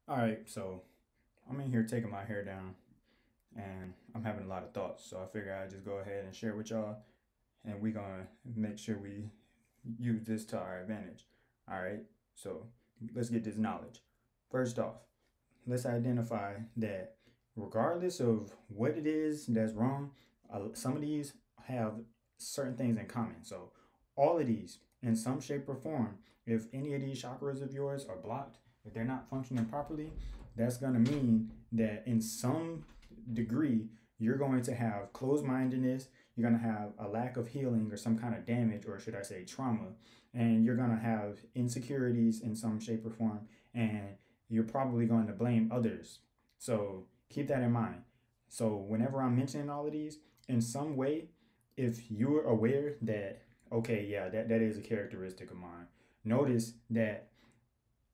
All right, so I'm in here taking my hair down and I'm having a lot of thoughts. So I figure I'd just go ahead and share with y'all and we're gonna make sure we use this to our advantage. All right, so let's get this knowledge. First off, let's identify that regardless of what it is that's wrong, some of these have certain things in common. So all of these, in some shape or form, if any of these chakras of yours are blocked, if they're not functioning properly, that's going to mean that in some degree you're going to have closed-mindedness, you're going to have a lack of healing or some kind of damage, or should I say trauma, and you're going to have insecurities in some shape or form, and you're probably going to blame others. So keep that in mind. So whenever I'm mentioning all of these, in some way, if you're aware that, okay, yeah, that is a characteristic of mine, notice that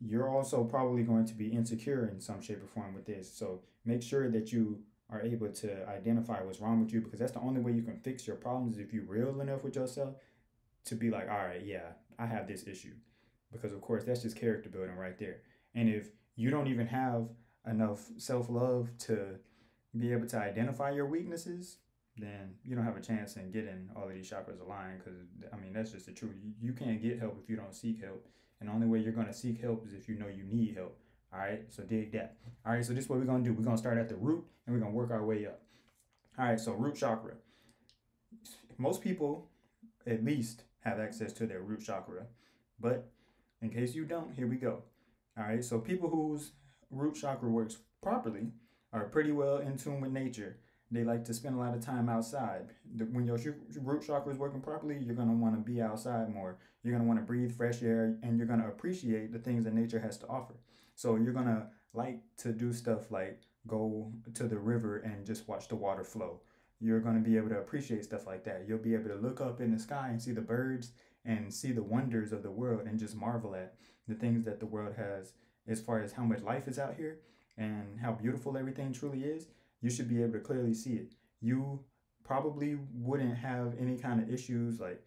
you're also probably going to be insecure in some shape or form with this. So make sure that you are able to identify what's wrong with you, because that's the only way you can fix your problems, if you're real enough with yourself to be like, all right, yeah, I have this issue. Because of course that's just character building right there. And if you don't even have enough self-love to be able to identify your weaknesses, then you don't have a chance in getting all of these chakras aligned. Because I mean, that's just the truth. You can't get help if you don't seek help, and the only way you're going to seek help is if you know you need help. All right, so dig that. All right, so this is what we're going to do. We're going to start at the root and we're going to work our way up. All right, so root chakra. Most people at least have access to their root chakra, but in case you don't, here we go. All right, so people whose root chakra works properly are pretty well in tune with nature. They like to spend a lot of time outside. When your root chakra is working properly, you're going to want to be outside more. You're going to want to breathe fresh air, and you're going to appreciate the things that nature has to offer. So you're going to like to do stuff like go to the river and just watch the water flow. You're going to be able to appreciate stuff like that. You'll be able to look up in the sky and see the birds and see the wonders of the world and just marvel at the things that the world has, as far as how much life is out here and how beautiful everything truly is. You should be able to clearly see it. You probably wouldn't have any kind of issues like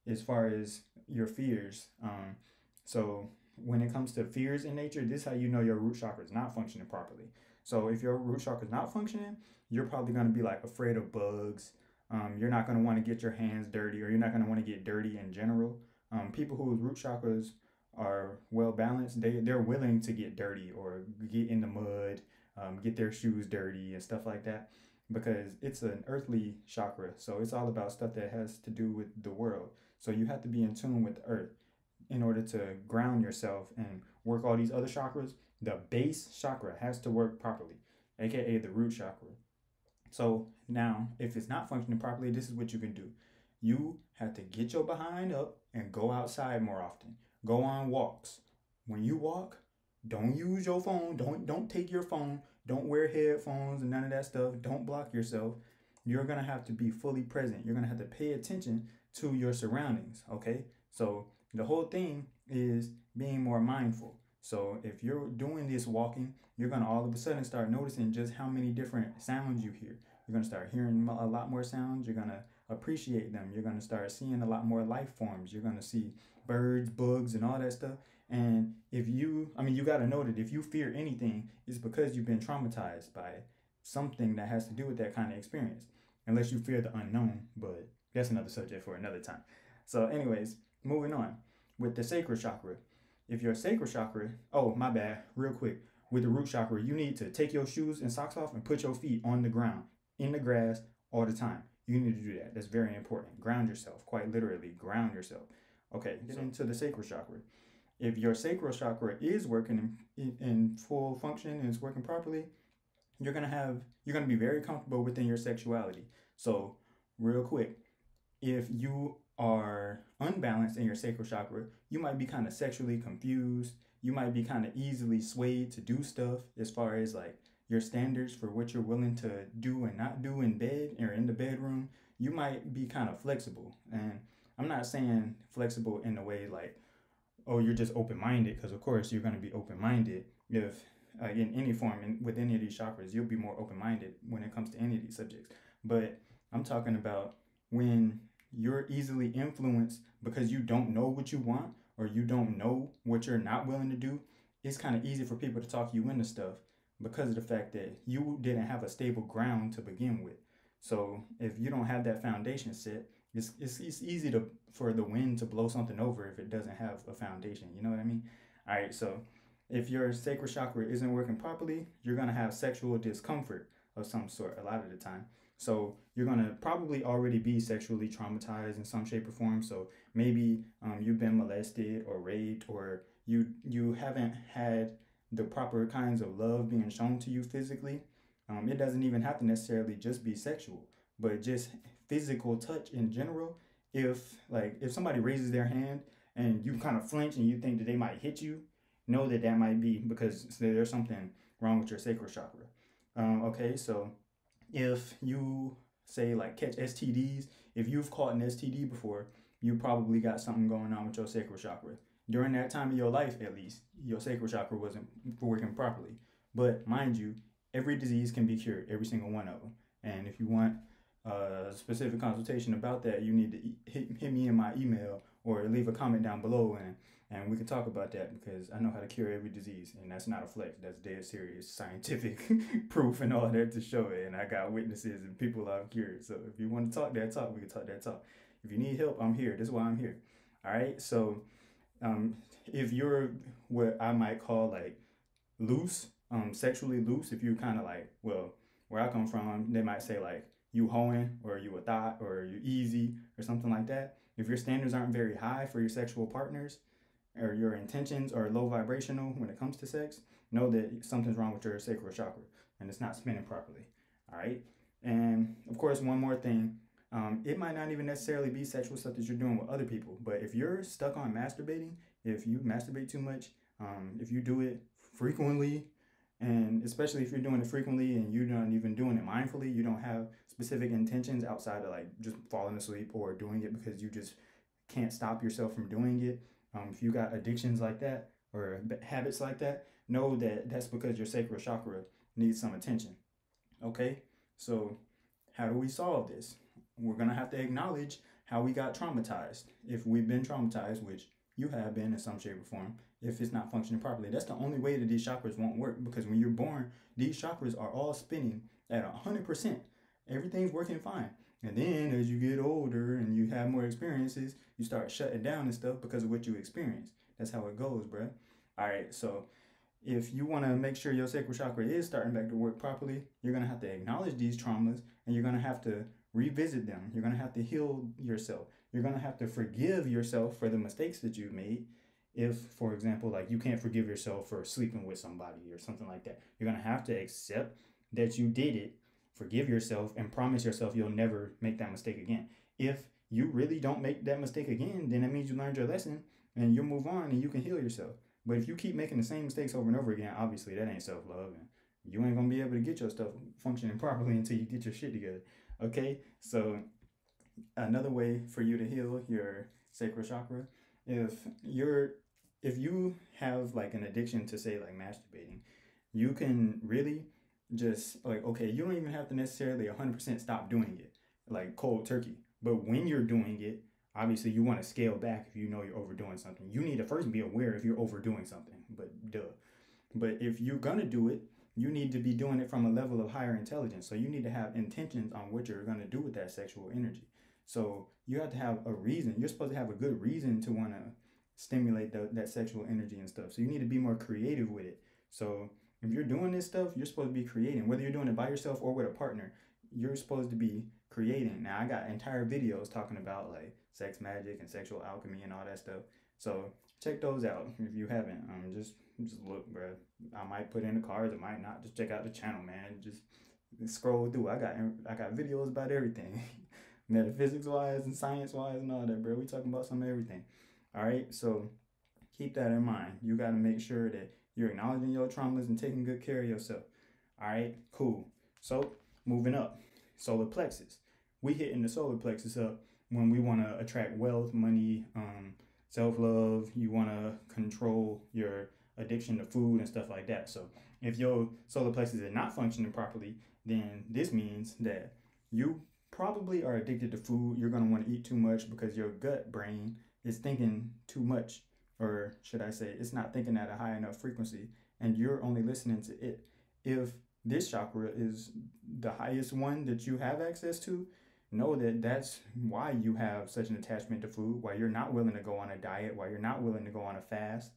as far as your fears. So when it comes to fears in nature, this is how you know your root chakra is not functioning properly. So if your root chakra is not functioning, you're probably going to be like afraid of bugs. You're not going to want to get your hands dirty, or you're not going to want to get dirty in general. People whose root chakras are well balanced, they're willing to get dirty or get in the mud, get their shoes dirty and stuff like that, because it's an earthly chakra. So it's all about stuff that has to do with the world. So you have to be in tune with the earth in order to ground yourself and work all these other chakras. The base chakra has to work properly, aka the root chakra. So now, if it's not functioning properly, this is what you can do. You have to get your behind up and go outside more often. Go on walks. When you walk, don't use your phone. Don't take your phone. Don't wear headphones and none of that stuff. Don't block yourself. You're gonna have to be fully present. You're gonna have to pay attention to your surroundings. Okay. So the whole thing is being more mindful. So if you're doing this walking, you're gonna all of a sudden start noticing just how many different sounds you hear. You're gonna start hearing a lot more sounds. You're gonna appreciate them. You're gonna start seeing a lot more life forms. You're gonna see birds, bugs, and all that stuff. And if you, I mean, you got to know that if you fear anything, it's because you've been traumatized by something that has to do with that kind of experience. Unless you fear the unknown, but that's another subject for another time. So, anyways, moving on with the sacral chakra. If your sacral chakra, oh, my bad, real quick. With the root chakra, you need to take your shoes and socks off and put your feet on the ground, in the grass, all the time. You need to do that. That's very important. Ground yourself, quite literally, ground yourself. Okay, get into the sacral chakra. If your sacral chakra is working in full function and it's working properly, you're gonna be very comfortable within your sexuality. So, real quick, if you are unbalanced in your sacral chakra, you might be kind of sexually confused. You might be kind of easily swayed to do stuff as far as like your standards for what you're willing to do and not do in bed or in the bedroom. You might be kind of flexible. And I'm not saying flexible in the way like, oh, you're just open-minded, because of course you're going to be open-minded if in any form with any of these chakras. You'll be more open-minded when it comes to any of these subjects. But I'm talking about when you're easily influenced because you don't know what you want, or you don't know what you're not willing to do, it's kind of easy for people to talk you into stuff because of the fact that you didn't have a stable ground to begin with. So if you don't have that foundation set, it's easy to for the wind to blow something over if it doesn't have a foundation. You know what I mean? All right, so if your sacral chakra isn't working properly, you're gonna have sexual discomfort of some sort a lot of the time. So you're gonna probably already be sexually traumatized in some shape or form. So maybe you've been molested or raped, or you haven't had the proper kinds of love being shown to you physically. It doesn't even have to necessarily just be sexual, but just physical touch in general. If somebody raises their hand and you kind of flinch and you think that they might hit you, know that that might be because there's something wrong with your sacral chakra. Okay, so if you say like catch STDs, if you've caught an STD before, you probably got something going on with your sacral chakra. During that time of your life, at least, your sacral chakra wasn't working properly. But mind you, every disease can be cured, every single one of them. And if you want a specific consultation about that, you need to hit me in my email or leave a comment down below, and we can talk about that because I know how to cure every disease, and that's not a flex. That's dead serious scientific proof and all that to show it. And I got witnesses and people I've cured. So if you want to talk that talk, we can talk that talk. If you need help, I'm here. This is why I'm here. All right. So if you're what I might call like loose, sexually loose, if you kind of like, well, where I come from, they might say like you hoeing or you a thought or you easy or something like that. If your standards aren't very high for your sexual partners, or your intentions are low vibrational when it comes to sex, know that something's wrong with your sacral chakra and it's not spinning properly. All right. And of course, one more thing, it might not even necessarily be sexual stuff that you're doing with other people, but if you're stuck on masturbating, if you masturbate too much, if you do it frequently, and especially if you're doing it frequently and you're not even doing it mindfully, you don't have specific intentions outside of like just falling asleep or doing it because you just can't stop yourself from doing it. If you got addictions like that or habits like that, know that that's because your sacral chakra needs some attention. Okay, so how do we solve this? We're going to have to acknowledge how we got traumatized. If we've been traumatized, which you have been in some shape or form, if it's not functioning properly, that's the only way that these chakras won't work, because when you're born, these chakras are all spinning at 100%. Everything's working fine. And then as you get older and you have more experiences, you start shutting down and stuff because of what you experienced. That's how it goes, bro. All right, so if you want to make sure your sacral chakra is starting back to work properly, you're going to have to acknowledge these traumas and you're going to have to revisit them. You're going to have to heal yourself. You're going to have to forgive yourself for the mistakes that you've made. If, for example, like you can't forgive yourself for sleeping with somebody or something like that, you're going to have to accept that you did it, forgive yourself, and promise yourself you'll never make that mistake again. If you really don't make that mistake again, then that means you learned your lesson and you'll move on and you can heal yourself. But if you keep making the same mistakes over and over again, obviously that ain't self-love, and you ain't gonna be able to get your stuff functioning properly until you get your shit together. Okay, so another way for you to heal your sacral chakra, if you have like an addiction to, say, like masturbating, you can really just like, okay, you don't even have to necessarily 100% stop doing it like cold turkey, but when you're doing it, obviously you want to scale back. If you know you're overdoing something, you need to first be aware if you're overdoing something, but if you're gonna do it, you need to be doing it from a level of higher intelligence. So you need to have intentions on what you're gonna do with that sexual energy. So you have to have a reason. You're supposed to have a good reason to want to stimulate that sexual energy and stuff. So you need to be more creative with it. So if you're doing this stuff, you're supposed to be creating. Whether you're doing it by yourself or with a partner, you're supposed to be creating. Now, I got entire videos talking about like sex magic and sexual alchemy and all that stuff. So check those out if you haven't. Just look, bro. I might put in the cards, I might not. Just check out the channel, man. Just scroll through. I got videos about everything, metaphysics wise and science wise and all that, bro. We talking about some of everything. All right, so keep that in mind. You got to make sure that you're acknowledging your traumas and taking good care of yourself. All right, cool. So moving up, solar plexus. We hitting the solar plexus up when we want to attract wealth, money, self-love. You want to control your addiction to food and stuff like that. So if your solar plexus is not functioning properly, then this means that you probably are addicted to food. You're going to want to eat too much because your gut brain is thinking too much or should I say, it's not thinking at a high enough frequency, and you're only listening to it. If this chakra is the highest one that you have access to, know that that's why you have such an attachment to food, why you're not willing to go on a diet, why you're not willing to go on a fast,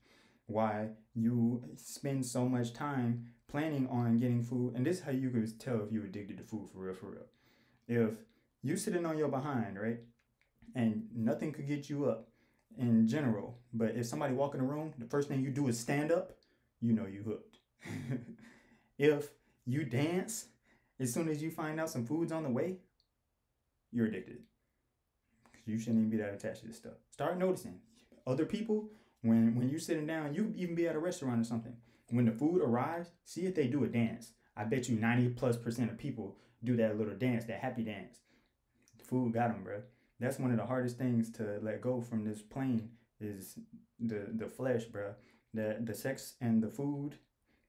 why you spend so much time planning on getting food. And this is how you could tell if you're addicted to food for real, for real. If you sitting on your behind, right, and nothing could get you up in general, but if somebody walk in the room, the first thing you do is stand up, you know you hooked. If you dance, as soon as you find out some food's on the way, you're addicted. You shouldn't even be that attached to this stuff. Start noticing other people when you're sitting down. You even be at a restaurant or something. When the food arrives, see if they do a dance. I bet you 90+% of people do that little dance, that happy dance. Food got them, bro. That's one of the hardest things to let go from this plane is the flesh, bro. The sex and the food,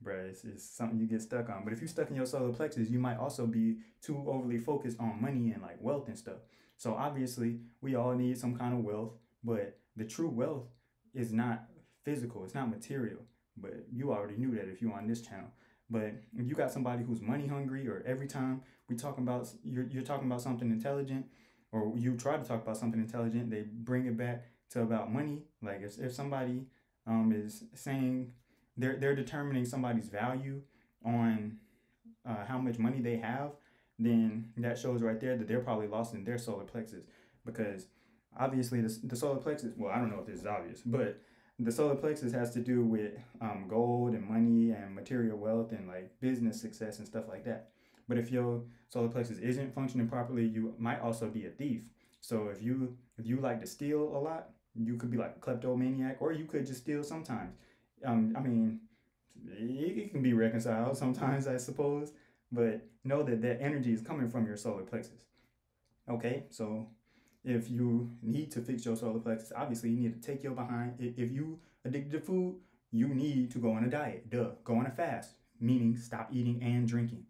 bro, is something you get stuck on. But if you're stuck in your solar plexus, you might also be too overly focused on money and like wealth and stuff. So obviously, we all need some kind of wealth, but the true wealth is not physical. It's not material. But you already knew that if you're on this channel. But if you got somebody who's money hungry, or every time we talking about you're talking about something intelligent, or you try to talk about something intelligent, they bring it back to about money. Like if somebody is saying they're determining somebody's value on how much money they have, then that shows right there that they're probably lost in their solar plexus, because obviously the solar plexus, well, I don't know if this is obvious, but the solar plexus has to do with gold and money and material wealth and like business success and stuff like that. But if your solar plexus isn't functioning properly, you might also be a thief. So if you like to steal a lot, you could be like a kleptomaniac, or you could just steal sometimes. I mean, it can be reconciled sometimes, I suppose, but know that that energy is coming from your solar plexus. Okay, so if you need to fix your solar plexus, obviously you need to take your behind. If you addicted to food, you need to go on a diet. Duh, go on a fast, meaning stop eating and drinking.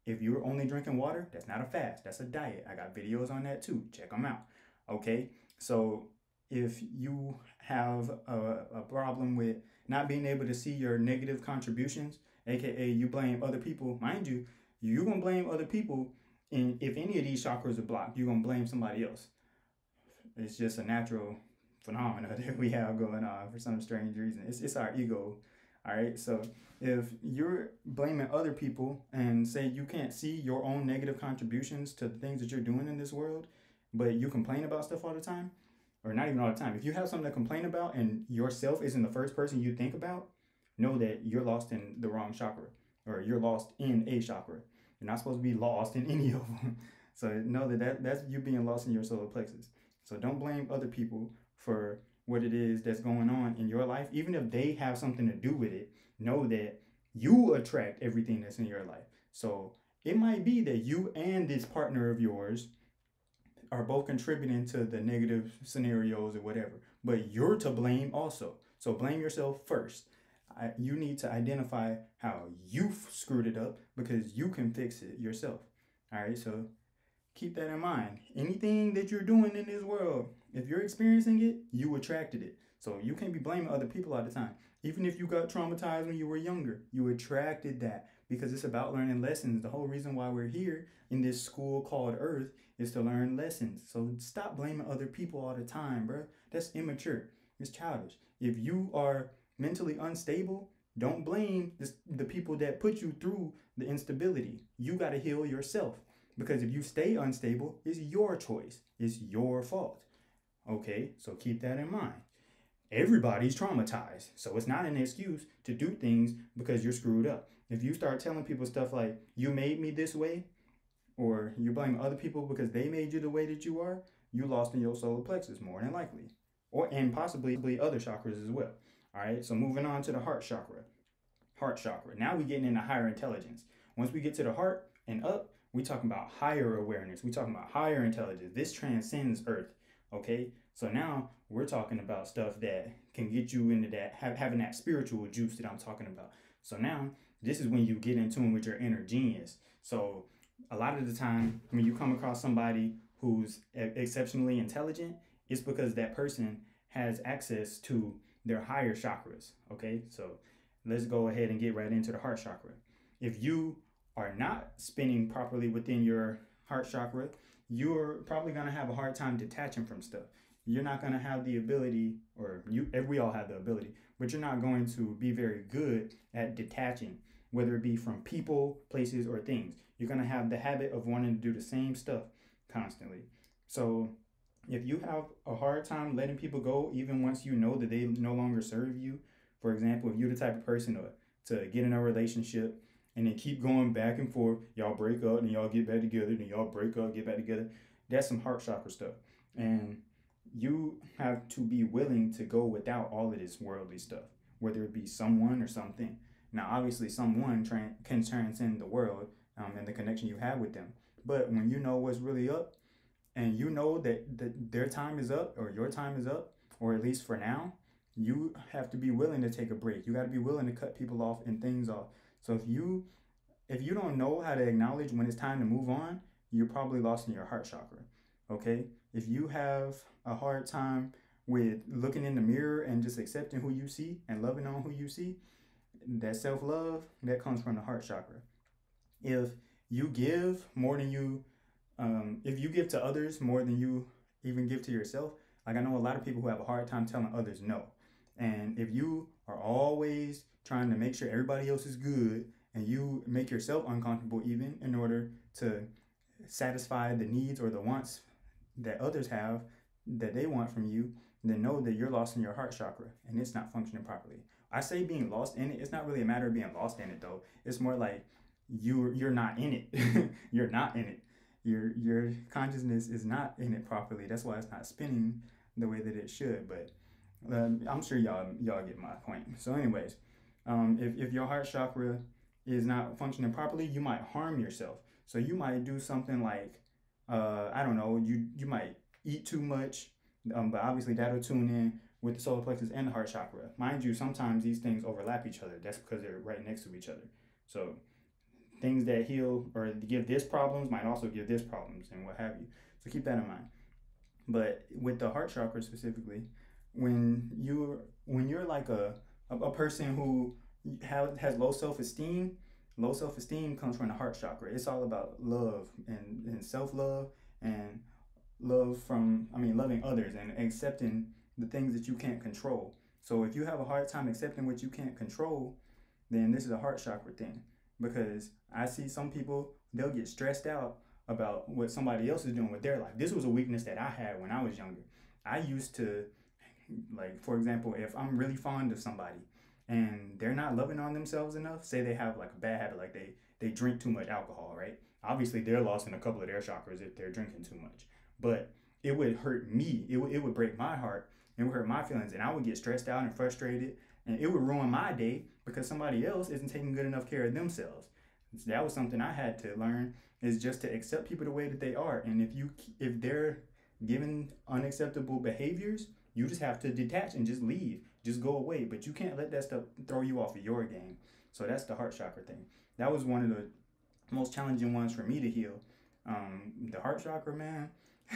If you're only drinking water, that's not a fast, that's a diet. I got videos on that too, check them out. Okay, so if you have a problem with not being able to see your negative contributions, aka you blame other people, mind you, you're gonna blame other people, and if any of these chakras are blocked, you're gonna blame somebody else. It's just a natural phenomena that we have going on for some strange reason. It's our ego. All right, so if you're blaming other people and say you can't see your own negative contributions to the things that you're doing in this world, but you complain about stuff all the time, or not even all the time, if you have something to complain about and yourself isn't the first person you think about, know that you're lost in the wrong chakra, or you're lost in a chakra. You're not supposed to be lost in any of them. So know that's you being lost in your solar plexus. So don't blame other people for what it is that's going on in your life. Even if they have something to do with it, know that you attract everything that's in your life. So it might be that you and this partner of yours are both contributing to the negative scenarios or whatever, but you're to blame also. So blame yourself first. You need to identify how you've screwed it up, because you can fix it yourself. All right, so keep that in mind. Anything that you're doing in this world, if you're experiencing it, you attracted it. So you can't be blaming other people all the time. Even if you got traumatized when you were younger, you attracted that, because it's about learning lessons. The whole reason why we're here in this school called Earth is to learn lessons. So stop blaming other people all the time, bro. That's immature. It's childish. If you are mentally unstable, don't blame the people that put you through the instability. You got to heal yourself. Because if you stay unstable, it's your choice. It's your fault. Okay, so keep that in mind. Everybody's traumatized, so it's not an excuse to do things because you're screwed up. If you start telling people stuff like, you made me this way, or you blame other people because they made you the way that you are, you lost in your solar plexus more than likely. And possibly other chakras as well. All right, so moving on to the heart chakra. Heart chakra. Now we're getting into higher intelligence. Once we get to the heart and up, we talking about higher awareness. We talking about higher intelligence. This transcends Earth. Okay, so now we're talking about stuff that can get you into that, having that spiritual juice that I'm talking about. So now this is when you get in tune with your inner genius. So a lot of the time when you come across somebody who's exceptionally intelligent, it's because that person has access to they're higher chakras. Okay, so let's go ahead and get right into the heart chakra. If you are not spinning properly within your heart chakra, you're probably going to have a hard time detaching from stuff. You're not going to have the ability, or we all have the ability, but you're not going to be very good at detaching, whether it be from people, places, or things. You're going to have the habit of wanting to do the same stuff constantly. So if you have a hard time letting people go, even once you know that they no longer serve you, for example, if you're the type of person to get in a relationship and then keep going back and forth, y'all break up and y'all get back together, then y'all break up, get back together, that's some heart chakra stuff. And you have to be willing to go without all of this worldly stuff, whether it be someone or something. Now, obviously, someone can transcend the world and the connection you have with them. But when you know what's really up, and you know that their time is up, or your time is up, or at least for now, you have to be willing to take a break. You got to be willing to cut people off and things off. So if you don't know how to acknowledge when it's time to move on, you're probably lost in your heart chakra. Okay? If you have a hard time with looking in the mirror and just accepting who you see and loving on who you see, that self-love, that comes from the heart chakra. If you give more than you if you give to others more than you even give to yourself, like I know a lot of people who have a hard time telling others no. And if you are always trying to make sure everybody else is good, and you make yourself uncomfortable even in order to satisfy the needs or the wants that others have that they want from you, then know that you're lost in your heart chakra and it's not functioning properly. I say being lost in it, it's not really a matter of being lost in it though. It's more like you're not in it. You're not in it. Your consciousness is not in it properly. That's why it's not spinning the way that it should. But I'm sure y'all get my point. So anyways, if your heart chakra is not functioning properly, you might harm yourself. So you might do something like, I don't know, you might eat too much, but obviously that'll tune in with the solar plexus and the heart chakra. Mind you, sometimes these things overlap each other. That's because they're right next to each other. So things that heal or give this problems might also give this problems and what have you. So keep that in mind. But with the heart chakra specifically, when you're like a person who has low self-esteem comes from the heart chakra. It's all about love and self-love and loving others and accepting the things that you can't control. So if you have a hard time accepting what you can't control, then this is a heart chakra thing. Because I see some people, they'll get stressed out about what somebody else is doing with their life. This was a weakness that I had when I was younger. I used to, like, for example, if I'm really fond of somebody and they're not loving on themselves enough, say they have like a bad habit, like they drink too much alcohol, right? Obviously, they're lost in a couple of their chakras if they're drinking too much. But it would hurt me. It would break my heart and would hurt my feelings. And I would get stressed out and frustrated. And it would ruin my day because somebody else isn't taking good enough care of themselves. So that was something I had to learn, is just to accept people the way that they are. And if they're given unacceptable behaviors, you just have to detach and just leave. Just go away. But you can't let that stuff throw you off of your game. So that's the heart chakra thing. That was one of the most challenging ones for me to heal. The heart chakra, man.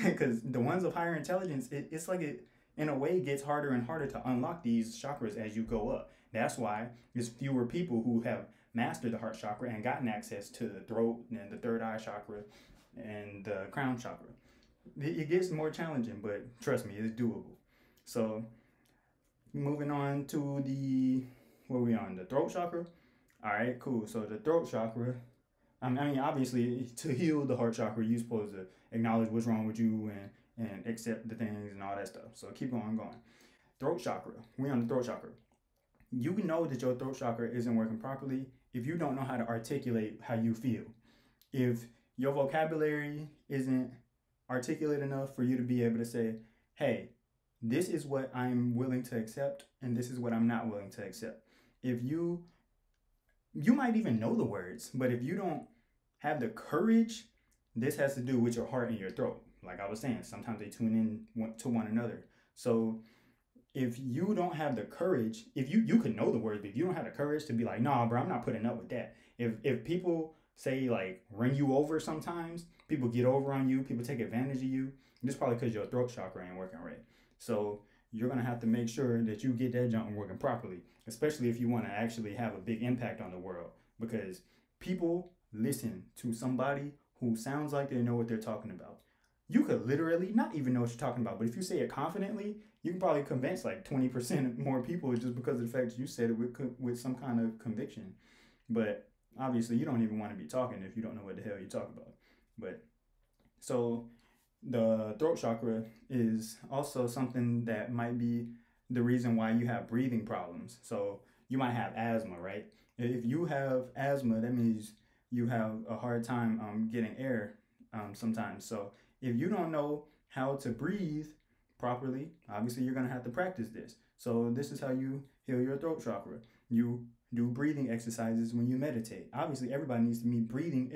Because the ones of higher intelligence, it's like it, in a way, gets harder and harder to unlock these chakras as you go up. That's why there's fewer people who have mastered the heart chakra and gotten access to the throat and the third eye chakra and the crown chakra. It gets more challenging, but trust me, it's doable. So moving on to the throat chakra. All right, cool. So the throat chakra, I mean, obviously, to heal the heart chakra, you're supposed to acknowledge what's wrong with you and accept the things and all that stuff. So keep on going. Throat chakra. We're on the throat chakra. You know that your throat chakra isn't working properly if you don't know how to articulate how you feel. If your vocabulary isn't articulate enough for you to be able to say, hey, this is what I'm willing to accept and this is what I'm not willing to accept. If you might even know the words, but if you don't have the courage, this has to do with your heart and your throat. Like I was saying, sometimes they tune in to one another. So if you don't have the courage, if you can know the words, but if you don't have the courage to be like, nah, bro, I'm not putting up with that. If people say like run you over sometimes, people get over on you, people take advantage of you, this is probably because your throat chakra ain't working right. So you're going to have to make sure that you get that junk working properly, especially if you want to actually have a big impact on the world, because people listen to somebody who sounds like they know what they're talking about. You could literally not even know what you're talking about, but if you say it confidently, you can probably convince like 20% more people just because of the fact you said it with some kind of conviction. But obviously, you don't even want to be talking if you don't know what the hell you're talking about. But so the throat chakra is also something that might be the reason why you have breathing problems. So you might have asthma, right? If you have asthma, that means you have a hard time getting air sometimes. So if you don't know how to breathe properly, obviously you're going to have to practice this. So this is how you heal your throat chakra. You do breathing exercises when you meditate. Obviously, everybody needs to be breathing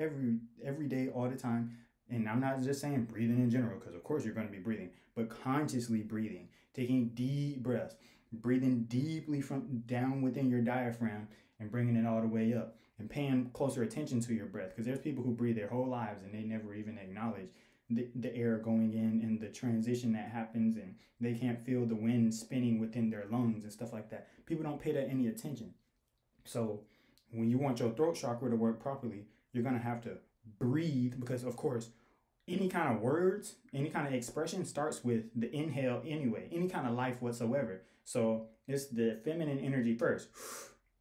every day, all the time. And I'm not just saying breathing in general, because of course you're going to be breathing, but consciously breathing, taking deep breaths, breathing deeply from down within your diaphragm and bringing it all the way up, and paying closer attention to your breath, because there's people who breathe their whole lives and they never even acknowledge the air going in and the transition that happens, and they can't feel the wind spinning within their lungs and stuff like that. People don't pay that any attention. So when you want your throat chakra to work properly, you're going to have to breathe, because of course any kind of words, any kind of expression starts with the inhale anyway, any kind of life whatsoever. So it's the feminine energy first,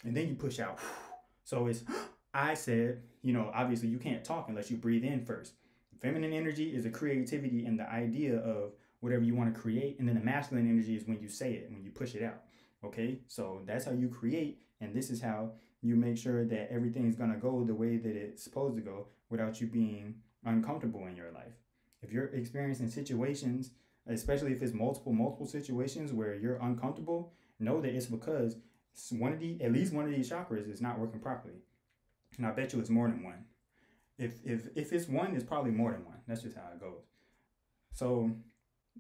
and then you push out. So it's, I said, obviously you can't talk unless you breathe in first. Feminine energy is the creativity and the idea of whatever you want to create. And then the masculine energy is when you say it, when you push it out. Okay, so that's how you create. And this is how you make sure that everything's going to go the way that it's supposed to go without you being uncomfortable in your life. If you're experiencing situations, especially if it's multiple situations where you're uncomfortable, know that it's because at least one of these chakras is not working properly. And I bet you it's more than one. If it's one, it's probably more than one. That's just how it goes. So,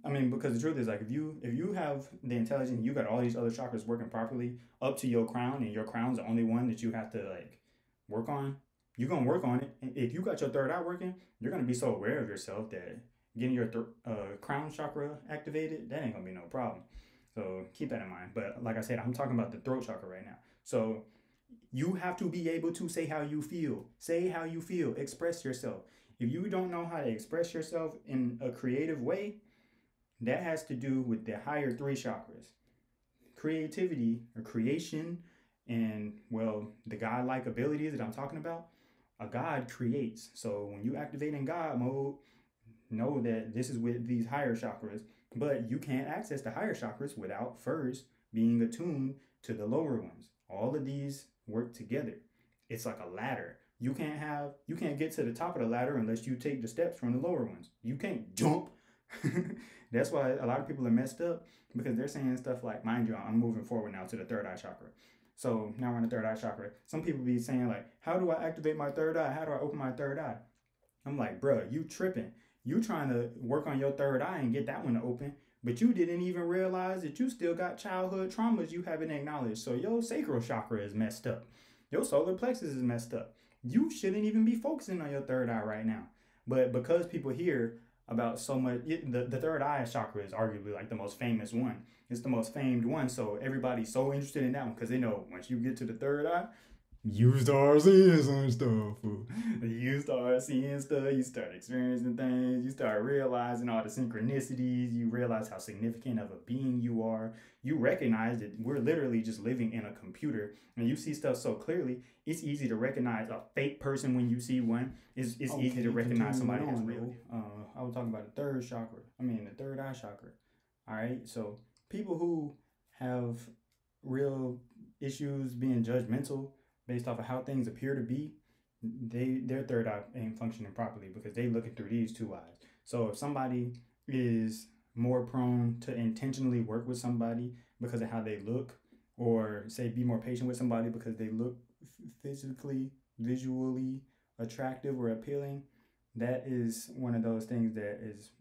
because the truth is, like, if you have the intelligence, you got all these other chakras working properly up to your crown, and your crown's the only one that you have to work on, you're gonna work on it. And if you got your third eye working, you're gonna be so aware of yourself that getting your crown chakra activated, that ain't gonna be no problem. So keep that in mind. But like I said, I'm talking about the throat chakra right now. So you have to be able to say how you feel. Say how you feel. Express yourself. If you don't know how to express yourself in a creative way, that has to do with the higher three chakras. Creativity or creation and, the godlike abilities that I'm talking about, a god creates. So when you activate in God mode, know that this is with these higher chakras, but you can't access the higher chakras without first being attuned to the lower ones. All of these work together. It's like a ladder. You can't get to the top of the ladder unless you take the steps from the lower ones. You can't jump. That's why a lot of people are messed up, because they're saying stuff like, mind you, I'm moving forward now to the third eye chakra. So now we're in the third eye chakra. Some people be saying like, how do I activate my third eye? How do I open my third eye? I'm like, bro, you tripping. You trying to work on your third eye and get that one to open, but you didn't even realize that you still got childhood traumas you haven't acknowledged. So your sacral chakra is messed up. Your solar plexus is messed up. You shouldn't even be focusing on your third eye right now. But because people hear about so much, the third eye chakra is arguably like the most famous one. It's the most famed one. So everybody's so interested in that one because they know once you get to the third eye, you start seeing some stuff. You start seeing stuff. You start experiencing things. You start realizing all the synchronicities. You realize how significant of a being you are. You recognize that we're literally just living in a computer, and you see stuff so clearly. It's easy to recognize a fake person when you see one. It's easy to recognize somebody as real. I was talking about the third chakra. The third eye chakra. All right. So people who have real issues being judgmental based off of how things appear to be, their third eye ain't functioning properly because they looking through these two eyes. So if somebody is more prone to intentionally work with somebody because of how they look, or say be more patient with somebody because they look physically, visually attractive or appealing, that is one of those things that is,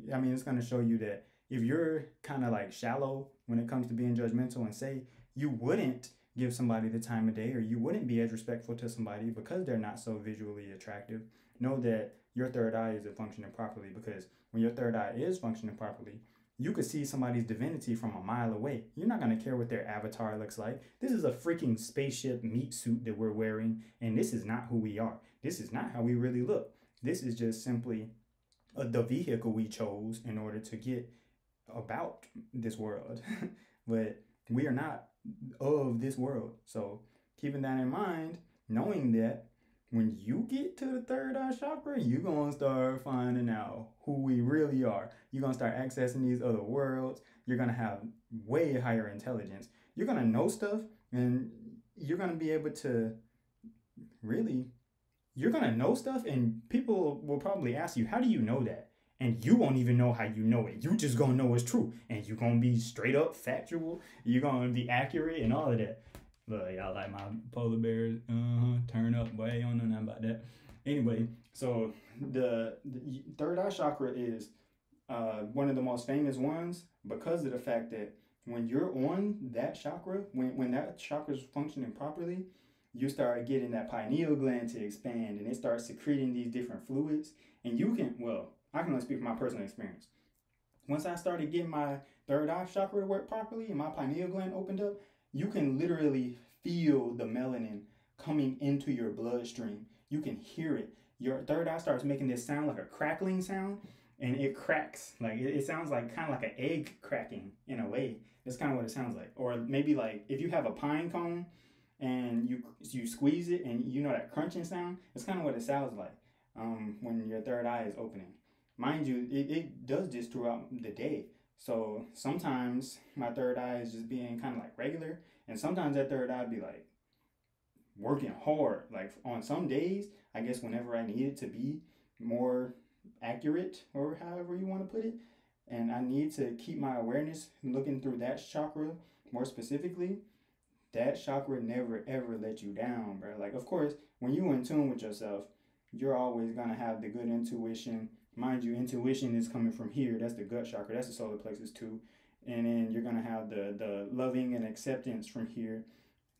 it's going to show you that if you're kind of like shallow when it comes to being judgmental, and say you wouldn't give somebody the time of day, or you wouldn't be as respectful to somebody because they're not so visually attractive, know that your third eye isn't functioning properly, because when your third eye is functioning properly, You could see somebody's divinity from a mile away. You're not going to care what their avatar looks like. This is a freaking spaceship meat suit that we're wearing, and this is not who we are. This is not how we really look. This is just simply the vehicle we chose in order to get about this world. But we are not of this world. So keeping that in mind, knowing that when you get to the third eye chakra, you're going to start finding out who we really are. You're going to start accessing these other worlds. You're going to have way higher intelligence. You're going to know stuff, and you're going to be able to really, you're going to know stuff, and people will probably ask you, how do you know that? And you won't even know how you know it. You just going to know it's true. And you're going to be straight up factual. You're going to be accurate and all of that. Look, y'all like my polar bears. Turn up. Boy, you don't know nothing about that. Anyway, so the third eye chakra is one of the most famous ones because of the fact that when you're on that chakra, when that chakra is functioning properly, you start getting that pineal gland to expand, and it starts secreting these different fluids. And you can, well, I can only speak from my personal experience. Once I started getting my third eye chakra to work properly and my pineal gland opened up, you can literally feel the melanin coming into your bloodstream. You can hear it. Your third eye starts making this sound like a crackling sound, and it cracks. Like it sounds like kind of like an egg cracking in a way. That's kind of what it sounds like. Or maybe like if you have a pine cone and you squeeze it and you know that crunching sound, it's kind of what it sounds like when your third eye is opening. Mind you, it does this throughout the day. So sometimes my third eye is just being kind of like regular, and sometimes that third eye be like working hard. Like on some days, I guess whenever I need it to be more accurate, or however you want to put it, and I need to keep my awareness looking through that chakra more specifically, that chakra never ever let you down, bro. Like, of course, when you're in tune with yourself, you're always gonna have the good intuition. Mind you, intuition is coming from here. That's the gut chakra. That's the solar plexus too. And then you're going to have the loving and acceptance from here.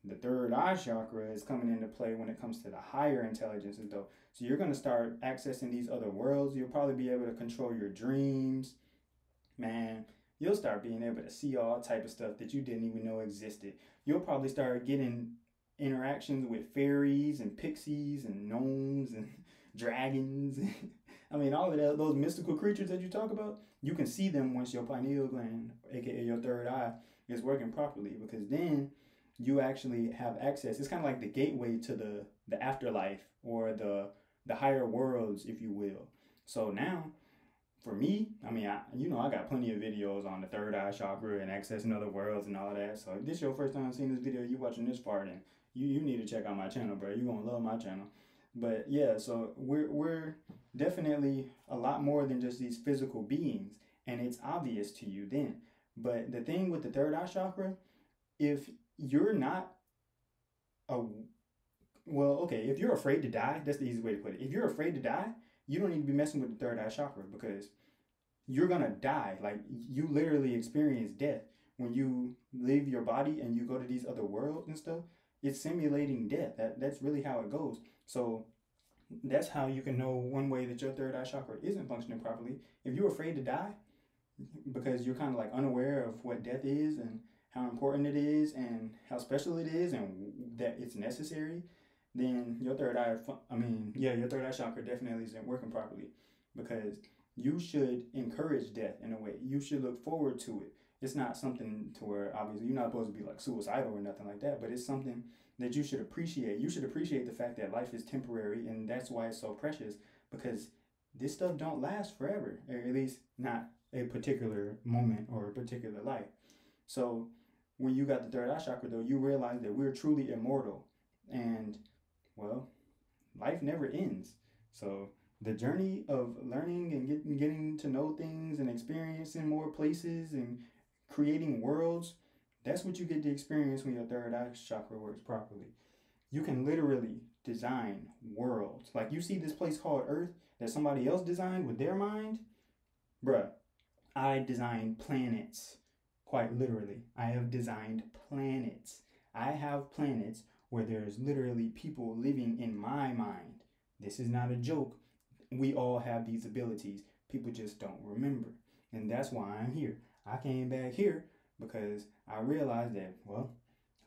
The third eye chakra is coming into play when it comes to the higher intelligences though. So you're going to start accessing these other worlds. You'll probably be able to control your dreams. Man, you'll start being able to see all type of stuff that you didn't even know existed. You'll probably start getting interactions with fairies and pixies and gnomes and dragons. I mean, all of that, those mystical creatures that you talk about, you can see them once your pineal gland, aka your third eye, is working properly, because then you actually have access. It's kind of like the gateway to the afterlife, or the higher worlds, if you will. So now, for me, I mean, I got plenty of videos on the third eye chakra and accessing other worlds and all that. So if this is your first time seeing this video, you watching this far, then you need to check out my channel, bro. You're gonna love my channel. But yeah, so we're definitely a lot more than just these physical beings, and it's obvious to you then. But the thing with the third eye chakra, if you're not if you're afraid to die, that's the easy way to put it. If you're afraid to die, you don't need to be messing with the third eye chakra, because you're gonna die. Like, you literally experience death when you leave your body and you go to these other worlds and stuff. It's simulating death. That's really how it goes. So that's how you can know one way that your third eye chakra isn't functioning properly. If you're afraid to die because you're kind of like unaware of what death is and how important it is and how special it is and that it's necessary, then your third eye, your third eye chakra definitely isn't working properly, because you should encourage death in a way. You should look forward to it. It's not something to where, obviously, you're not supposed to be like suicidal or nothing like that, but it's something that you should appreciate. You should appreciate the fact that life is temporary, and that's why it's so precious, because this stuff don't last forever, or at least not a particular moment or a particular life. So when you got the third eye chakra, though, you realize that we're truly immortal, and, well, life never ends. So the journey of learning and getting to know things and experiencing more places and creating worlds, that's what you get to experience when your third eye chakra works properly. You can literally design worlds. Like, you see this place called Earth that somebody else designed with their mind? Bruh, I designed planets. Quite literally. I have designed planets. I have planets where there's literally people living in my mind. This is not a joke. We all have these abilities. People just don't remember. And that's why I'm here. I came back here because I realized that, well,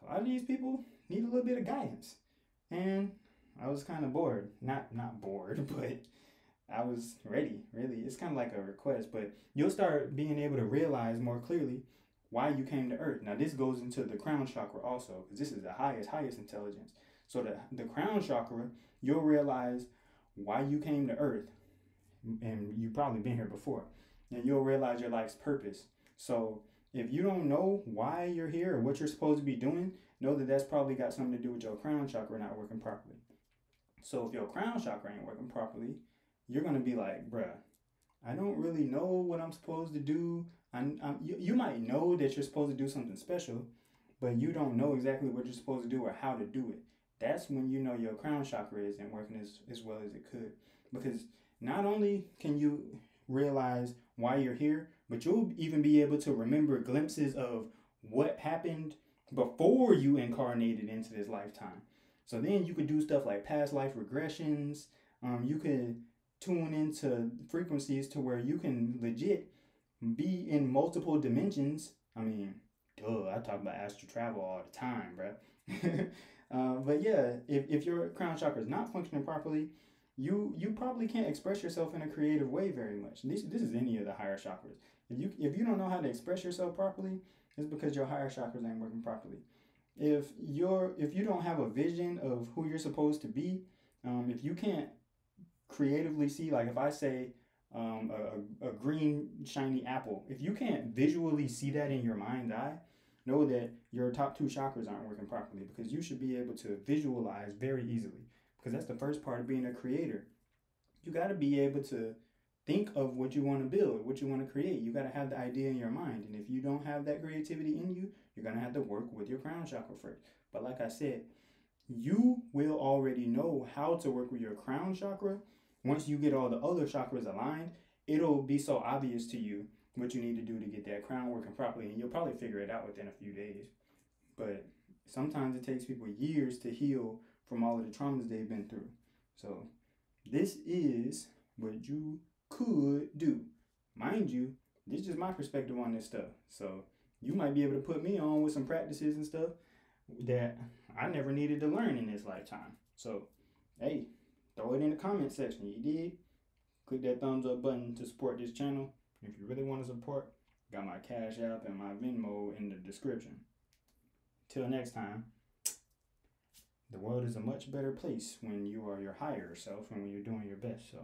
a lot of these people need a little bit of guidance. And I was kind of bored. Not bored, but I was ready, really. It's kind of like a request, but you'll start being able to realize more clearly why you came to Earth. Now, this goes into the crown chakra also, because this is the highest intelligence. So the crown chakra, you'll realize why you came to Earth, and you've probably been here before, and you'll realize your life's purpose. So if you don't know why you're here or what you're supposed to be doing, know that that's probably got something to do with your crown chakra not working properly. So if your crown chakra ain't working properly, you're going to be like, bruh, I don't really know what I'm supposed to do. You might know that you're supposed to do something special, but you don't know exactly what you're supposed to do or how to do it. That's when you know your crown chakra isn't working as well as it could. Because not only can you realize why you're here, but you'll even be able to remember glimpses of what happened before you incarnated into this lifetime. So then you could do stuff like past life regressions. You could tune into frequencies to where you can legit be in multiple dimensions. I mean, duh, I talk about astral travel all the time, bro. But yeah, if your crown chakra is not functioning properly, you probably can't express yourself in a creative way very much. This is any of the higher chakras. If you don't know how to express yourself properly, it's because your higher chakras ain't working properly. If you don't have a vision of who you're supposed to be, if you can't creatively see, like if I say a green shiny apple, if you can't visually see that in your mind's eye, know that your top two chakras aren't working properly, because you should be able to visualize very easily, because that's the first part of being a creator. You got to be able to think of what you want to build, what you want to create. You got to have the idea in your mind, and if you don't have that creativity in you, you're going to have to work with your crown chakra first. But like I said, you will already know how to work with your crown chakra. Once you get all the other chakras aligned, it'll be so obvious to you what you need to do to get that crown working properly, and you'll probably figure it out within a few days. But sometimes it takes people years to heal from all of the traumas they've been through. So this is what you could do. Mind you, this is just my perspective on this stuff. So you might be able to put me on with some practices and stuff that I never needed to learn in this lifetime. So, hey, throw it in the comment section. You did? Click that thumbs up button to support this channel. If you really want to support, got my Cash App and my Venmo in the description. Till next time, the world is a much better place when you are your higher self and when you're doing your best. So,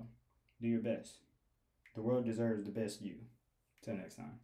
do your best. The world deserves the best you. Till next time.